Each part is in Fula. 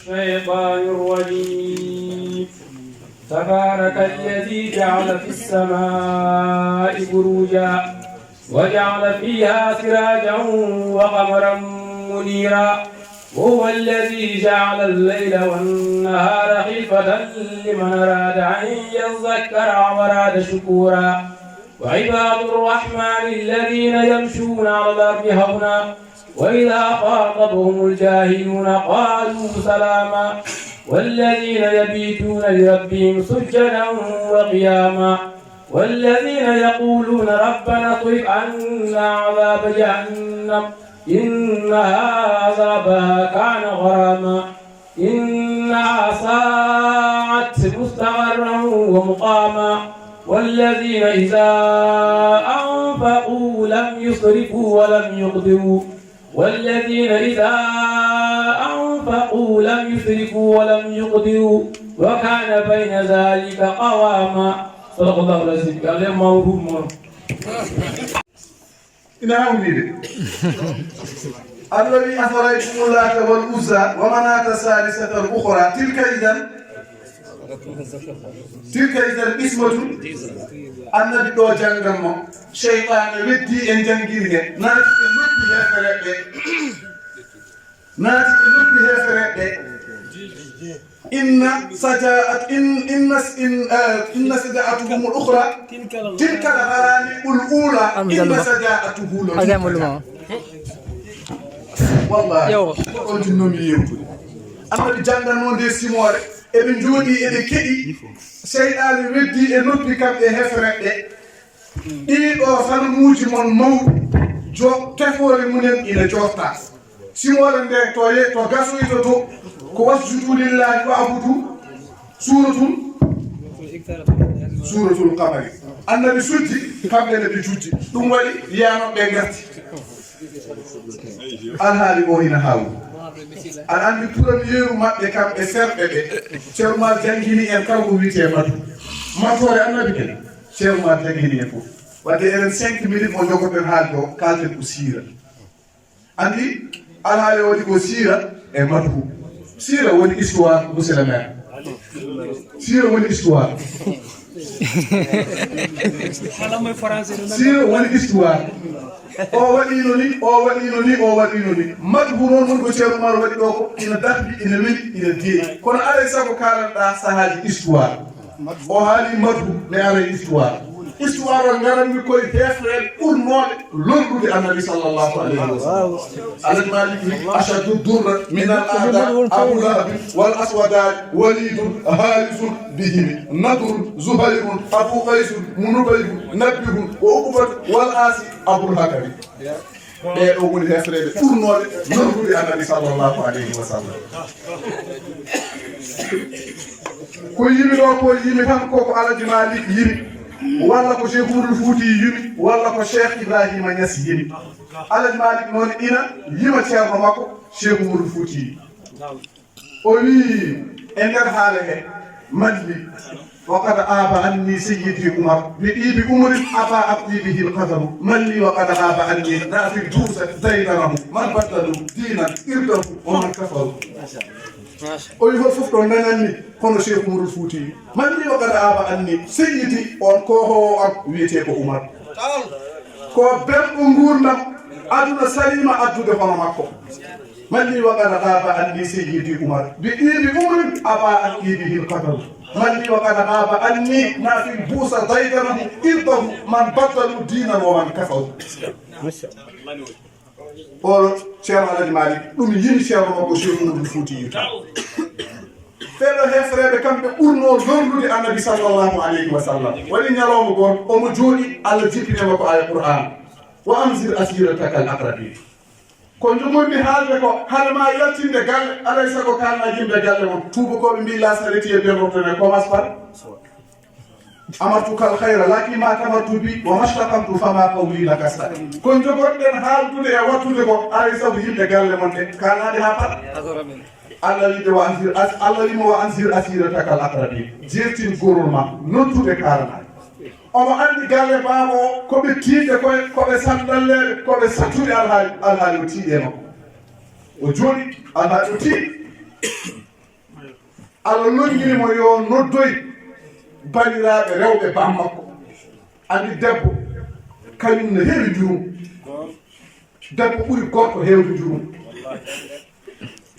الشيطان الرجيم تبارك الذي جعل في السماء بروجا وجعل فيها سراجا وقمرا منيرا وهو الذي جعل الليل والنهار خلفة لمن أراد أن يذكر أو أراد شكورا وعباد الرحمن الذين يمشون على الأرض هونا وإذا خاطبهم الجاهلون قالوا سلاما والذين يبيتون لربهم سجدا وقياما والذين يقولون ربنا اصرف عنا عذاب جهنم إنها عذابها كان غراما إنها ساءت مستقرا ومقاما والذين إذا أنفقوا لم يسرفوا ولم يقدروا والذين إذا أنفقوا لم يسرفوا ولم يقدروا وكان بين ذلك قواما صدق الله العظيم. قال موروم نعم الذي أخرجكم اللات والعزى ومناة الثالثة الأخرى تلك إذا اسمة النبي دو جانغام شيطان ودي ان جانغيرغي ناتي لوبي هفرده إن سجاءتهم الأخرى تلك الغراني الأولى إن سجاءته الأولى والله قلت نومي يوم أنا بجانغ نون دي سيموري ابن جودي ابن كيدي سيدان ودي نوبي كام هفرده إيغو فالموجي من مو جو تفوري منين إلى جوفتا سيموري ندي تو غاسو يتو ko wasjudu lillahi wa abudu suratul qamari annabi suddi kamɓe ne ɓe juddi ɗum waɗi yanoɓe garti alhaali o ina haawu aɗa anndi puran yeeru maɓɓe kamɓe serɓe ɓe ceerno ma jangini en kala ko wiyete matore annabi ken ceerno ma jangini en fof wadde enen 5 minutes mo jogoɗen haalde o kalten ko siira anndi alhaali o waɗi ko siira e matuhu Sira woni histoire monsieur le maire. Sira woni histoire. Sira woni histoire. O waɗino ni madhu noon woni ko ceerno Umar waɗi ɗo ko ina darbi ina weli ina deeƴi kono alay sago kalanɗa sahaji histoire o haali madhu ne ara histoire histoire o ngaranmi koye defrede ɓurnoɗe lordude annabi sallllahu alayhi wa sallam alhaji malik wi achadu durra min al ada aboulahabi wal aswadani walidun halisun bihimi nadrun zuhayrun abou qaysum munubayrun nabbihun o uqbat wal asi aboulhakabi ɓeɗo woni hefrede ɓurnoɗe lordude annabi sallllahu alayhi wa sallam ko yimi ɗo ko yimi tan koko alhaji malik yimi walla ko Cheikh Oumar Fouti yimi walla ko Cheikh Ibrahima Niass yimi alhaji malik noon ina yima ceerno makko Cheikh Oumar Fouti o wi e nder haala he malli وقد آب عني سيدي عمر بإيب عمر أبى أبدي به القدر ملي وقد آب عني نافي الدوسة زينهم من بدلوا دينا إردوا ومن كفروا o wi hol fof ɗo nananni hono Cheikh Oumar Fouti malli o kada aba anni seydi on kohowo am wiyete ko Oumar ko belɗo gurdam aduna salima addude hono makko malli o kada aba anni seydi Oumar bi ibi umrin aba an ibihi lqadar malli o kada aba anni nafi buusa daydanahu irdahu man baddalu dinan wa man kafaru oɗo ceerno alhaji malik ɗum yimi ceerno makko Cheikh Oumar Fouti yuta ɓeɗo hefreɓe kamɓe ɓurno lorlude annabi sallllahu alayhi wa sallam waɗi ñalawma goon omo jooɗi allah jippinema ko aya qur'an wa anzir asirataka al aqrabin ko jogormi haalde ko haɗama yaltinde galle alay sago kalna yimɓe galle mon tubakoɓe mbi la sareti e berrotene commence par amartuka alkhayra laki ma tamartu bi wa mashtaqamtu fama qawli lakasta kon jogorɗen haaldude e wattude ko alay sago yimɓe galle mon ɗe kalnade ha pat Allah wimo wa anzir asirataka al aqrabin jertin gorol ma nodduɓe kalana omo andi galle baabo koɓe tiiɗe koɓe sandalleɓe koɓe sattude alhaali o tiiɗe makko o jooɗi alhaali o tiiɗi Allah longirimo yo noddoy bandiraɓe rewɓe bammakko andi debbo kañum ne heewi jurum debbo ɓuri gorko heewde jurum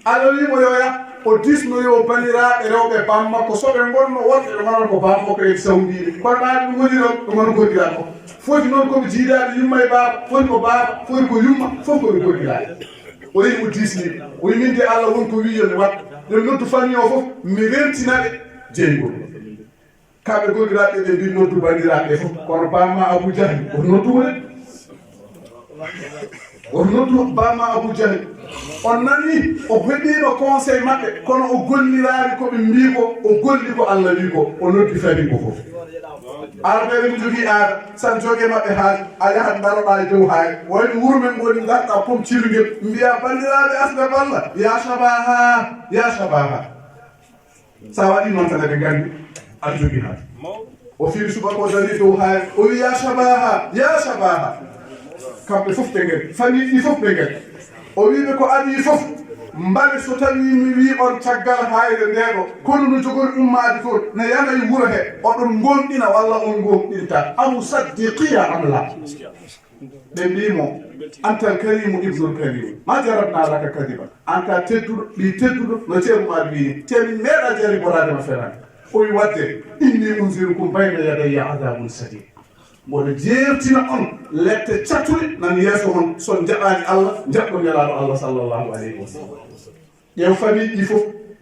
Allah wimo yo yah o disnoyo bandiraɓe rewɓe bammakko soɓe gonno wonɓe ɓe gonon ko bammakko e sawdiɓe kono ɓaade ɗum woni ɗon ɗum won goddiraɗo foti noon komi jiiɗaɗo yumma e baaba foti ko baaba foti ko yumma fof komi goddiraɗo o yehi mo disniɓe o wi min de Allah won ko wiyomi watta yo noddu famille o fof mi rentinaɓe jeygol kamɓe goddiraɓe ɓe mbi noddu bandiraɓe fof kono bamma Abou Jahli o noddumo de o noddu bamma Abou Jahli on nani o heɓino conseil maɓɓe kono o gollirari koɓe mbi ko o golli ko Allah wi ko o noddi famille ko fof arɓeɓe mi jogui aada san jogue maɓɓe haali a yahat daroɗa e dow haali wayno wuuro men goni garɗa pom cilugel mbiya bandiraɓe asbab Allah ya sabaha sa waɗi noon tan eɓe gandi aɗa jogui haali o fiiri subaka o dari dow haali o wi ya sabaha kamɓe fof ɓe gari famille ɗi fof ɓe gari o wiɓe ko adi fof mbaɗe so tawi mi wi on caggal hayre ndeɗo kono no jogori ummade toon ne yanayi wuuro he oɗon gonɗina walla on gonɗinta aw saddiqiya am la ɓe mbimo antal karimu ibnul karim ma jarabna laka kadiba anta tedduɗo ɗi tedduɗo no ceerumade wini temi meeɗa jariboradema ferani o wi wadde inni unzirukum bayna yadayya adabun sadid mboɗo jeertina on lette cattuɗe nan yeeso on son jaɓani Allah jaɓɗo nelaɗo Allah sallllahu alayhi wa sallam ƴeew famille ɗi fof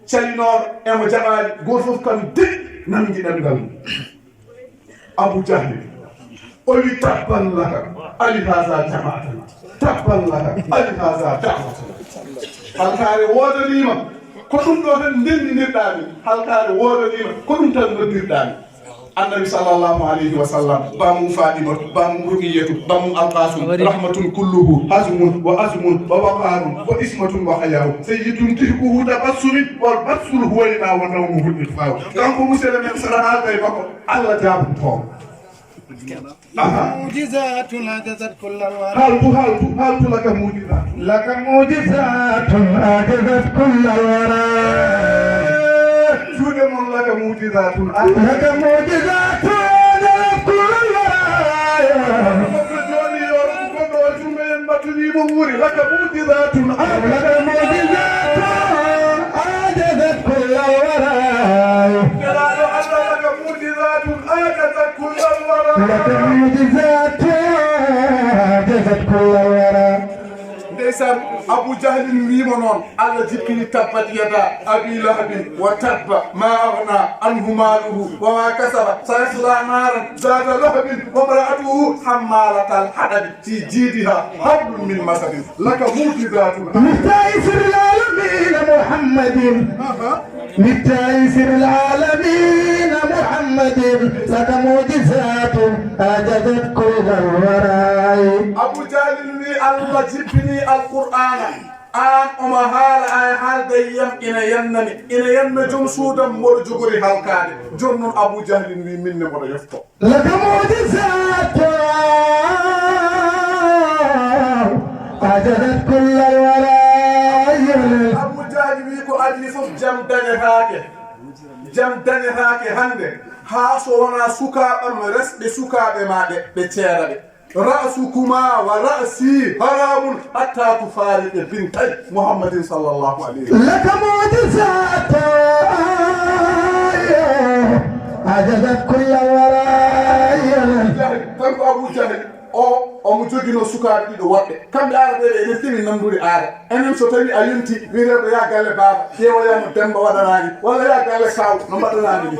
calinoɗo emo jaɓani goto fof kam de nangi ɗemgal mum Abou Jahli o wi tabban laka ali hasa jamaatana tabban laka ali hasa da'watana halkare wodanima ko ɗum ɗo tan ndendinirɗami halkare wodanima ko ɗum tan noddirɗami annabi sallallahu alayhi wa sallam bamum fadimatu bamum ruqiyatu bamum alqasum rahmatun kulluhu hazmun wa azmun wa waqarun wa ismatun wa hayahu sayyidun tihkuhu tabassumin wal bassul huwayna wa nawmuhu itfa'u kanko musele men sara haalday bako Allah jabum toon معجزات عجزت كل الورى هالتو لك معجزات معجزات عجزت كل الورى شو من لك معجزات عجزت كل الورى مفرجوني يوركم وجمعين بطني بموري لك معجزات عجزت كل الورى لك معجزات عجزت كل الورى ndeysaan Abou Jahli wiimo noon Allah jippini tabbat yada abi lahabin wa tabba ma aghna anhu maluhu wa ma kasaba sayasla naran zata lahabin wa imra'atuhu hammalatal hadabi fi jidiha hablum min masadin laka mu'jizatun متايسر العالمين محمد متايسر العالمين محمد لك معجزات عجزت كل الورى Abou Jahli wi Allah jippini alqur'ana an oma haala ay haalde yam ina yanna joom suudam mboɗo jogori halkade joni noon Abou Jahli wi minne mboɗo yefto لك معجزات عجزت كل الورى Abou Jahli wi ko addi fof jam dañetaake hande haa so wona sukaɓam resɓe sukaɓe maɗe ɓe ceeraɓe رأسكما ورأسي حرام حتى تفارق بنتي محمد صلى الله عليه وسلم لك معجزات عجزت كل الورى tanko Abou Jahli omo jogino sukaɓe ɗiɗo woɗɓe kamɓe araɓeɓe ene kewi namdude aada enen so tawi a yonti wireɓe ya galle baaba ƴeewoyamo Demba waɗanani walla ya galle kaw no mbaɗanani ni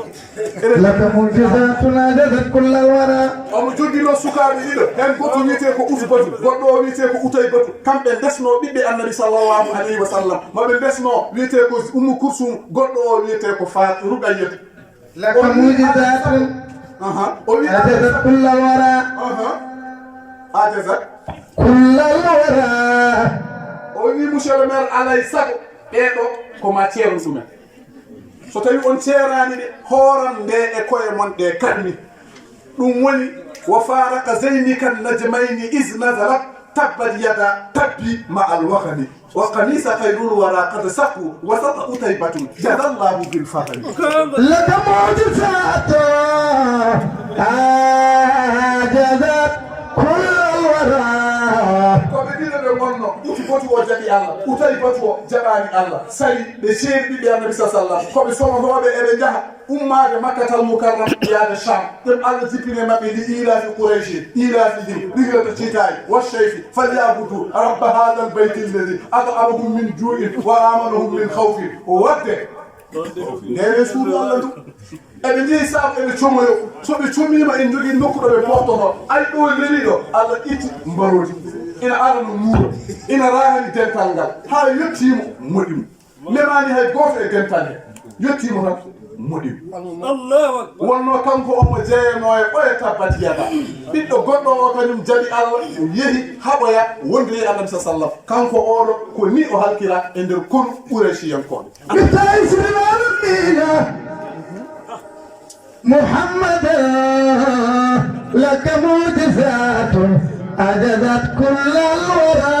لك معجزات عجزت كل الورى omo jogino sukaɓe ɗiɗo hen goto wiyete ko Usbatu goɗɗo o wiyete ko Utaybatu kamɓe desno ɓiɓɓe annabi sallllahu alayhi wa sallam maɓe desno wiyete ko Ummu Kursum goɗɗo o wiyete ko Ruqayyatu لك معجزات عجزت كل الورى عجزت كل الورى o wi monsieur le maire alay sago ɓeɗo ko ma ceeru ɗumen so tawi on ceerani ɗe hooran nde e koye mon ɗe kalmi ɗum woni wo faraka zeyni kan najmayni is nazarat tabbat yada tabbi ma al wakani وقميص خير الورى قد سقوا وسط أتيبة جزى الله بالفضل لك معجزات أعجزت كل الورى koɓe ɓe gonno uti foti o jaɓi allah utawi foti o jaɓani allah sari ɓe ceeri ɓiɓɓe annabi sa sallam koɓe somotoɓe eɓe jaaha ummade makkatal mukarram yaade cham ɗum allah jippine mabɓe li ilafi quraishi ilafihim rihlata citayi washayfi falyabudu rabba hada l beyti alladi at'amahum min ju'in wa amanahum min khawfin wadde ndewe suudu allah ndu eɓe jeehi saabu eɓe comoyo soɓe comima en jogui nokku ɗo ɓe poftoto ay ɗo leli ɗo allah itti mbarodi ina ara no muuro ina rahani dental ngal ha yettimo moɗimo memani hay goto e dental he yettimo tan moɗimo wonno kanko omo jeeyano e ɓoye tabbati yada ɓiɗɗo goɗɗo o kañum jaɓi allah yeehi haɓoya wondiri e annabi sa sallam kanko oɗo ko ni o halkira e nder konu ɓuureciyankoɓe محمد لك معجزات أعجزت كل الورى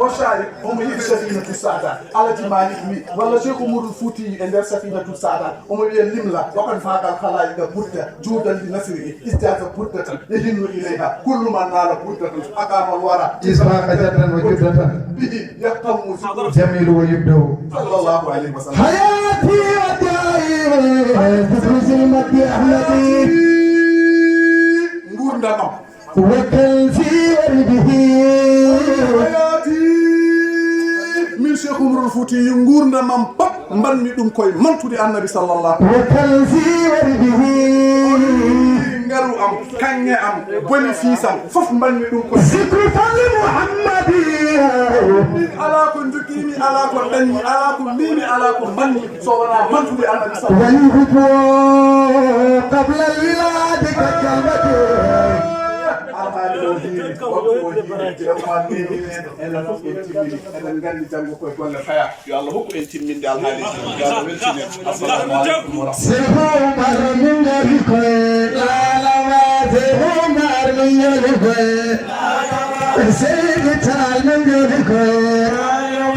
وشاي هم يجي سفينة السعادة على جمالك مي ولا شيخ أمور الفوتي عند سفينة السعادة هم يلملا وقد فاق الخلائق بردة جودا لنصره استاذ بردة يهن إليها كل من نال بردة أقام الورى إسماء جدا وجدة به يقوم جميل ويبدو صلى الله عليه وسلم حياتي ودائي تدرس المدي أحمدي نور دمام وكنزي ورده min cheikh Umarul Fouti yi nguurna mam pap mbanmi ɗum koye mantude annabi sallallahu وكنزي ورده ngaru am kanŋe am boni fiisam fof mbanmi ɗum koye ذكر فضل محمد min ala ko jogimi ala ko dañmi ala ko mbimi ala ko mbanmi so wona mantude annabi sallallahu ويهب قبل الولاد كالكلمة almaali o hiiri waktu o hiiri jewma nemine enen fof en timmini eɗen nganndi janngo koye golle faya yo allah hokku en timminde alhaaliji yo allah weltinen assalamu aleykum wa rahmatulah سيهمر من يلقى لا لا ما سيهمر من يلقى سيهتال من يلقى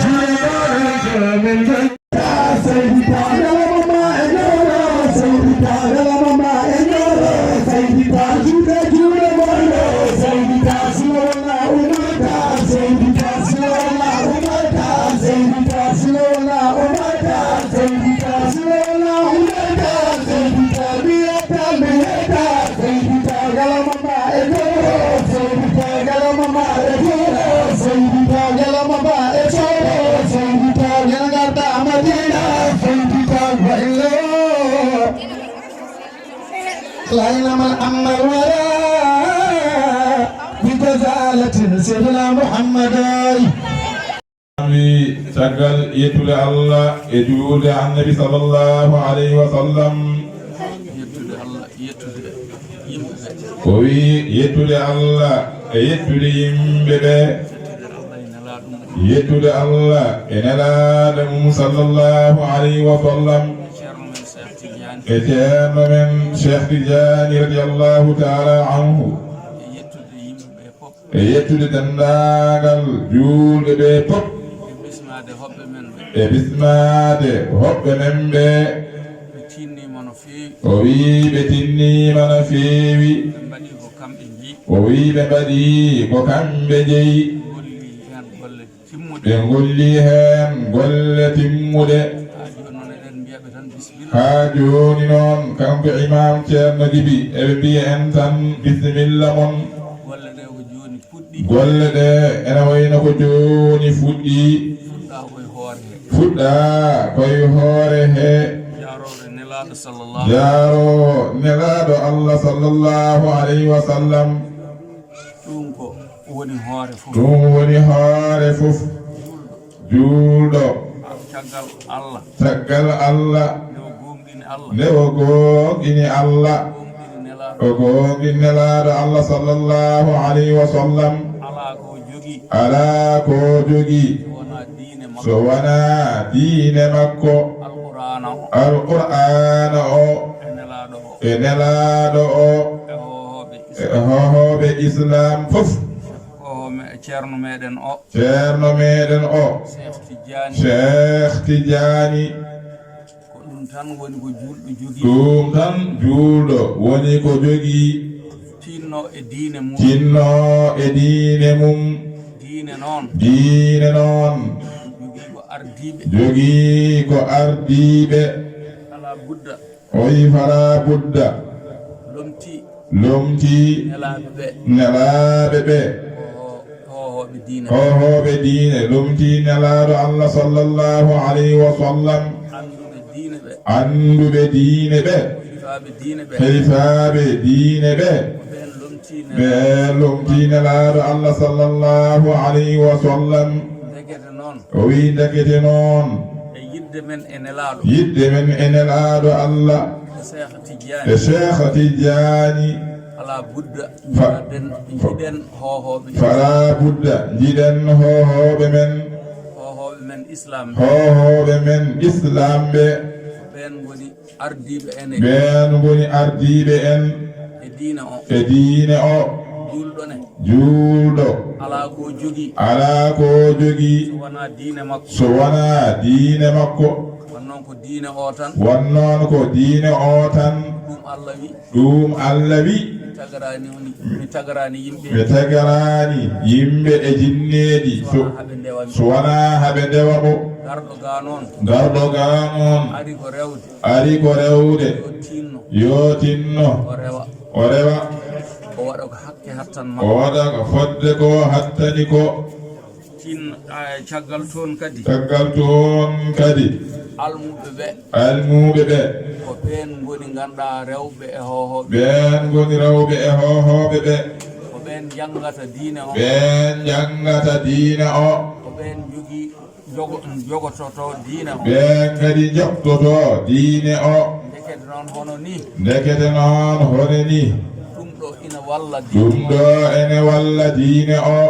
جيران من يلقى سيهتال ماما إنورا سيهتال ماما إنورا سيهتال جودا جودا ماما سيهتال سلولا أمتا سيهتال سلولا أمتا سيهتال سلولا أمتا سيهتال سلولا أمتا سيهتال بيتا بيتا سيهتال قلم ما إنورا سيهتال قلم ما إنورا سيهتال قلم ما إنورا سيهتال ينقطع مدينة سيهتال وإلا لينما الأمر وراء بجزالة سيدنا محمد تقل يتول الله يجود عن النبي صلى الله عليه وسلم وي يتول الله يتول يمبه يتول الله إن الآدم صلى الله عليه وسلم إتيام من شيخ تجاني رضي الله تعالى عنه يتول دنداغل جول بيبوب بسماد هب من بي وي بتني من فيوي وي ببدي وكم بجي بنقولي هم قل تمود هاجوني نون كم بإمام كير نجيبي أبي أنتن بسم الله من قل ده أنا وين كجوني فودي فودا كوي هوره جارو نلادو الله صلى الله عليه وسلم ɗum woni hoore fof juulɗo caggal allah nde o gonɗini allah o gonɗini nelaaɗo allah sallallahu alayhi wa sallam alaa ko jogii so wona diine makko alqur'ana o e nelaaɗo o e hohoɓe islam fof ceerno meɗen o Cheikh Tidiane ko ɗum tan woni ko julɓe jogii ɗum tan juulɗo woni ko jogii tinno e diine mum diine noon jogii ko ardiiɓe ala budda o wi fala budda lomti nelaaɓe ɓe hohoɓe diine lomti nelaaɗo Allah sallallahu alayhi wa sallam anduɓe diine ɓe helifaaɓe diine ɓe ɓe lomti nelaaɗo Allah sallallahu alayhi wa sallam o wi ndekete noon yidde men e nelaaɗo Allah e Cheikh Tidiane fala budda jiɗen hohoɓe men islam ɓe ɓen goni ardiɓe en e diine o juulɗo ala ko jogii so wona diine makko wonnoon ko diine o tan ɗum Allah wi mi tagarani yimɓe e jinneeji so wona haɓe ndewa mo garɗo ga noon ari ko rewde yo tinno o rewa o waɗa ko fodde ko hattani ko caggal toon kadi almuɓe ɓe ko ɓen goni ganduɗa rewɓe e hohoɓe ɓe ko ɓen jangata diine o ko ɓen jogototo diine o ɓen kadi jogtoto diine o ndekete noon hono ni ɗum ɗo ene walla diine o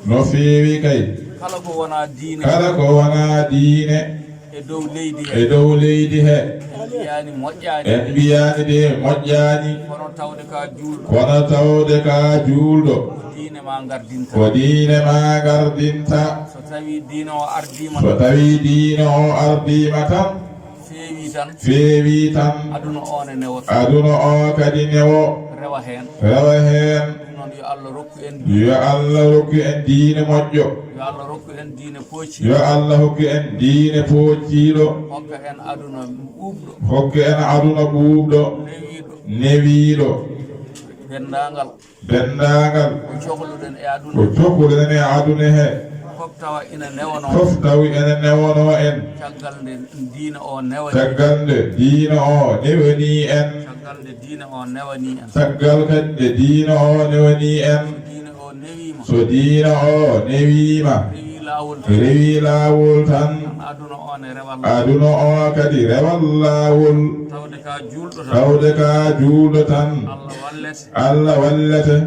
no feewi kay kala ko wona diine e dow leydi he en mbiyani de moƴƴani kono tawde ka juulɗo ko diine ma gardinta so tawi diine o ardima tan feewi tan aduna o kadi newo rewa hen yo Allah rokku en diine moƴƴo yo Allah rokku en diine poociiɗo hokka en aduna ɓuuɓɗo newiiɗo dendaangal ko cohluɗen e aduna he fof tawi ene newono en caggal nde diine o newani en caggal kadi nde diine o newani en so diine o newiima rewi laawol tan aduna o kadi rewal laawol tawde ka juulɗo tan Allah wallete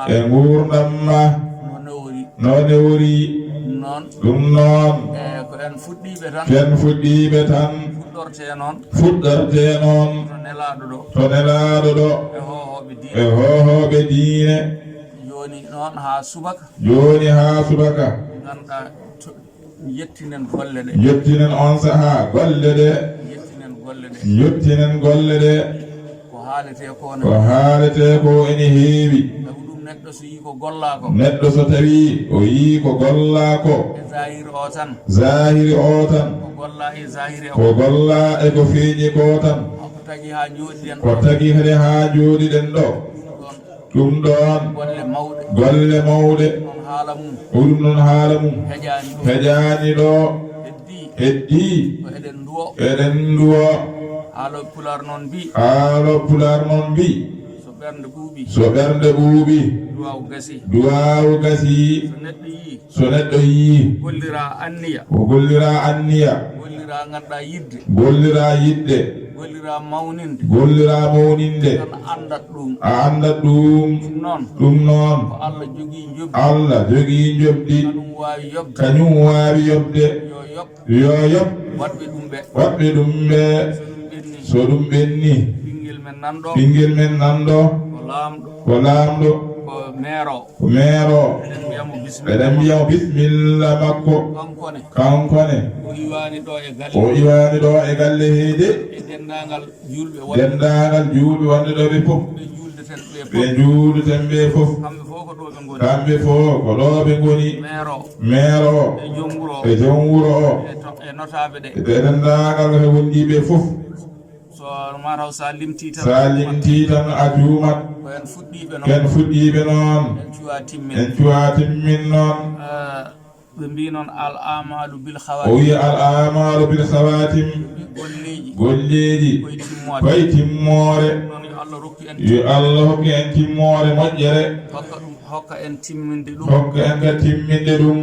e nguurdam ma no newori ɗum noon ken fuɗɗiɓe tan fuɗɗorte noon to nelaaɗo ɗo e hohoɓe diine joni ha subaka yettinen on saha golle ɗe yettinen golle ɗe ko haalete ko ene heewi neɗɗo so tawi o yii ko gollako zahiri o tan ko golla e ko feeñi ko tan ko tagi hade ha jooɗiɗen ɗo ɗum ɗon golle mawɗe ɗum noon haala mum heƴani ɗo heddi eɗen duwo haalo pular noon mbi so ɓernde ɓuuɓi duwawu gasi so neɗɗo yii ko gollira anniya gollira yidde gollira mawninde a andat ɗum ɗum noon Allah jogii jobdi kañum waawi yobde yo yob waɗɓe ɗum ɓe so ɗum ɓenni ɓinguel men nanɗo ko laamɗo ko meero eɗen mbiyamo bisimilla makko kankone o iwani ɗo e galle heede dendagal julɓe wonde ɗo ɓe fof ɓe juuluten ɓe fof kamɓe fof ko ɗo ɓe goni meero e joom wuro o e dendagal he wondiɓe fof sa limti tan a juumat ken fuɗɗiɓe noon en cuwa timmin noon ɓe mbi noon al amalu bil o wi al amalu bil khawatim golleji koye timmore yo Allah hokki en timmore moƴƴere hokka en timminde ɗum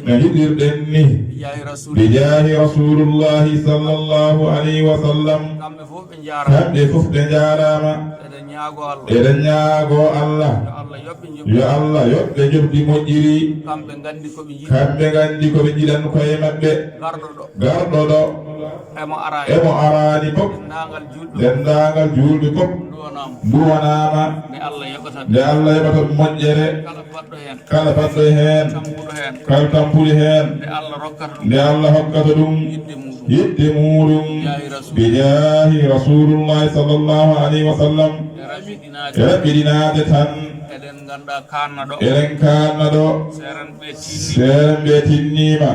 no yiɗirɗen ni bi jahi rasulullahi sallallahu alayhi wa sallam kamɓe fof ɓe jarama eɗen ñaago Allah yo Allah yoɓɓe jofdi moƴƴiri kamɓe gandi koɓe jiɗan koye maɓɓe garɗo ɗo emo arani fof dendagal julɓe fof duwanama nde Allah yoɓata moƴƴere kala baɗɗo hen kala tampude hen nde Allah hokkata ɗum yidde muɗum bi jahi rasulullahi sallallahu alayhi wa sallam e raɓɓiɗinade tan eɗen kanna ɗo seren ɓe tinnima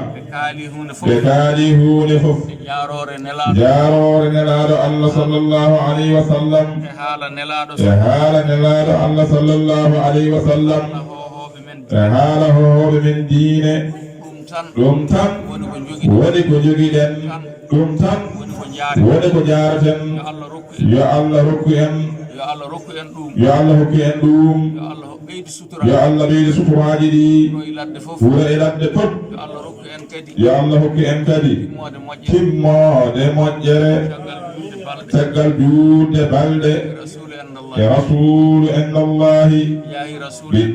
ɓe kaali hunde fof jarore nelaɗo Allah sallallahu alayhi wa sallam e haala nelaɗo Allah sallallahu alayhi wa sallam e haala hohoɓe men diine ɗum tan woni ko jogiɗen ɗum tan woni ko jaraten yo Allah rokku en yo Allah hokku en ɗum yo Allah ɓeydi suturaji ɗi wuro e ladde fof yo Allah hokku en kadi timmode moƴƴere caggal juutde balɗe e rasulu indallahi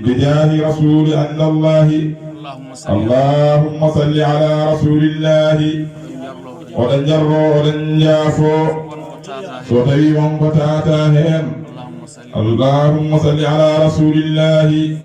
bijahi rasulu indallahi allahumma salli ala rasulillahi oɗon jarro oɗon jaafo so tawi wonko tata hen allahumma salli ala rasulillahi